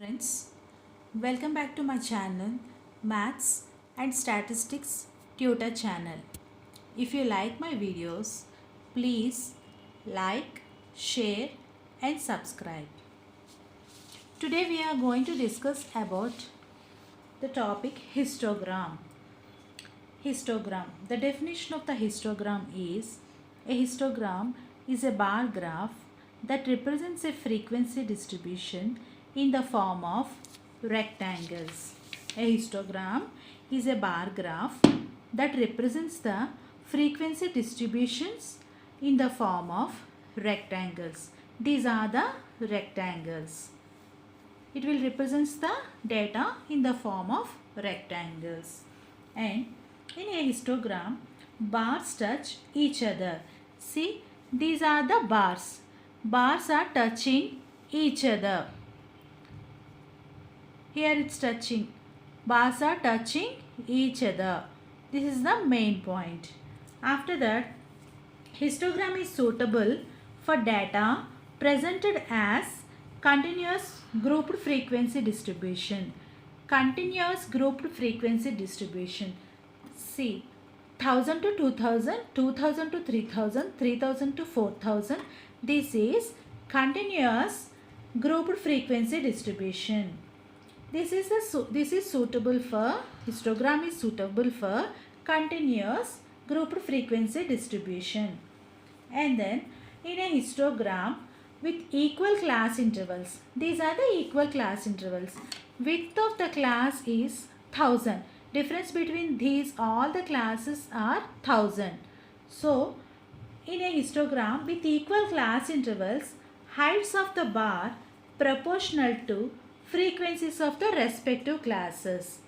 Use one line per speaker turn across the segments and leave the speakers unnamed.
Friends, welcome back to my channel Maths and Statistics Tutor channel. If you like my videos, please like, share and subscribe. Today we are going to discuss about the topic histogram. Histogram. The definition of the histogram is a histogram is a bar graph that represents a frequency distribution in the form of rectangles. A histogram is a bar graph that represents the frequency distributions in the form of rectangles. These are the rectangles. It will represent the data in the form of rectangles. And in a histogram, bars touch each other. See, these are the bars. Bars are touching each other. Here it's touching. Bars are touching each other. This is the main point. After that, histogram is suitable for data presented as continuous grouped frequency distribution. Continuous grouped frequency distribution. See, 1000 to 2000, 2000 to 3000, 3000 to 4000. This is continuous grouped frequency distribution. This is suitable for histogram is suitable for continuous grouped frequency distribution. And then in a histogram with equal class intervals. These are the equal class intervals. Width of the class is 1000. Difference between these all the classes are 1000. So in a histogram with equal class intervals, heights of the bar proportional to frequencies of the respective classes.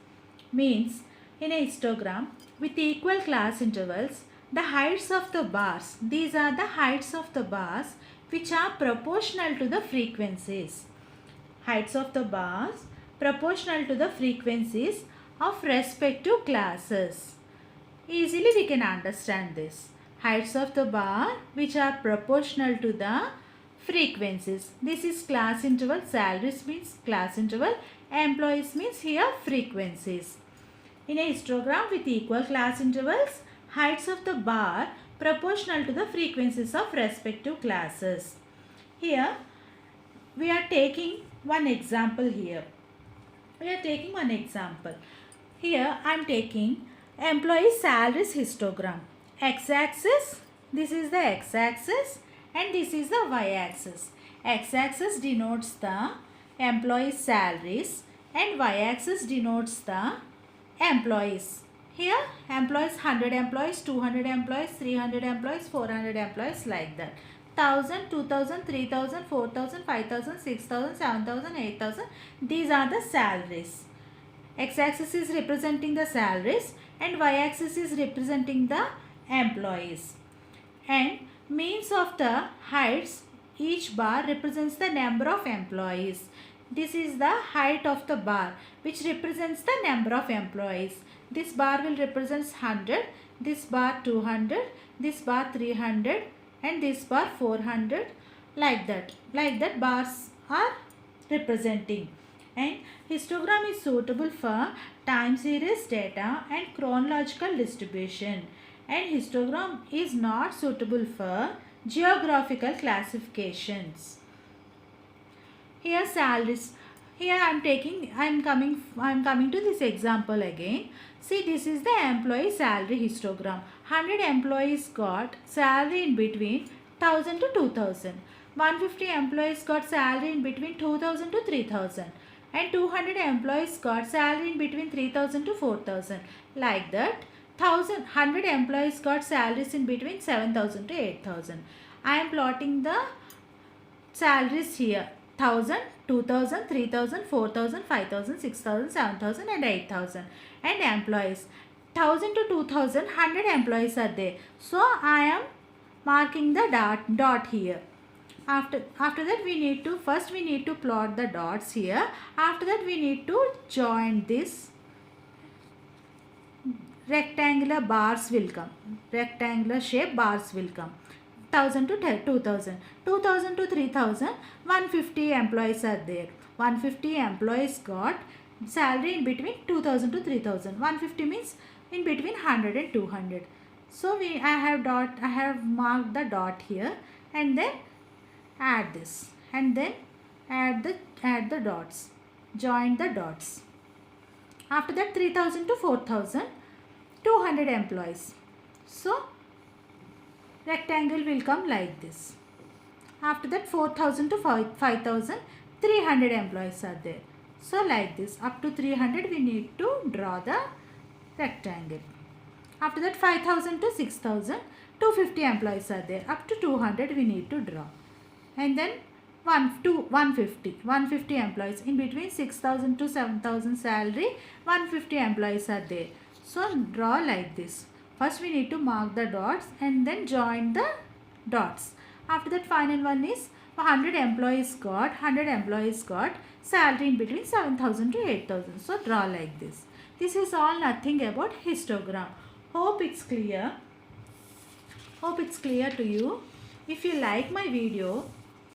Means in a histogram with equal class intervals, the heights of the bars, these are the heights of the bars which are proportional to the frequencies. Heights of the bars proportional to the frequencies of respective classes. Easily we can understand this. Heights of the bar which are proportional to the frequencies. This is class interval. Salaries means class interval. Employees means here frequencies. In a histogram with equal class intervals, heights of the bar proportional to the frequencies of respective classes. Here we are taking one example here. Here I am taking employee salaries histogram. X-axis, this is the x-axis and this is the y-axis. X-axis denotes the employee salaries and y-axis denotes the employees. Here employees 100 employees, 200 employees, 300 employees, 400 employees, like that. 1000, 2000, 3000, 4000, 5000, 6000, 7000, 8000. These are the salaries. X-axis is representing the salaries and y-axis is representing the employees. And means of the heights, each bar represents the number of employees. This is the height of the bar which represents the number of employees. This bar will represent 100, this bar 200, this bar 300 and this bar 400, like that. Like that bars are representing. And histogram is suitable for time series data and chronological distribution. And histogram is not suitable for geographical classifications. Here salaries. Here I am coming to this example again. See, this is the employee salary histogram. 100 employees got salary in between 1000 to 2000. 150 employees got salary in between 2000 to 3000. And 200 employees got salary in between 3000 to 4000. Like that, 100 employees got salaries in between 7000 to 8000. I am plotting the salaries here. 1000, 2000, 3000, 4000, 5000, 6000, 7000 and 8000. And employees. 1000 to 2000, 100 employees are there. So, I am marking the dot here. After that we need to plot the dots here. After that we need to join this. Rectangular bars will come. Rectangular shape bars will come. 1000 to 2000. 2000 to 3000. 150 employees are there. 150 employees got salary in between 2000 to 3000. 150 means in between 100 and 200. So I have marked the dot here, and then add this, and then add the dots, join the dots. After that 3000 to 4000, 200 employees. So rectangle will come like this. After that 4000 to 5000, 300 employees are there. So like this, up to 300 we need to draw the rectangle. After that 5000 to 6000, 250 employees are there. Up to 200 we need to draw. And then 150 employees. In between 6000 to 7000 salary, 150 employees are there. So draw like this. First we need to mark the dots and then join the dots. After that final one is 100 employees got salary in between 7000 to 8000. So draw like this. This is all nothing about histogram. Hope it's clear. Hope it's clear to you. If you like my video,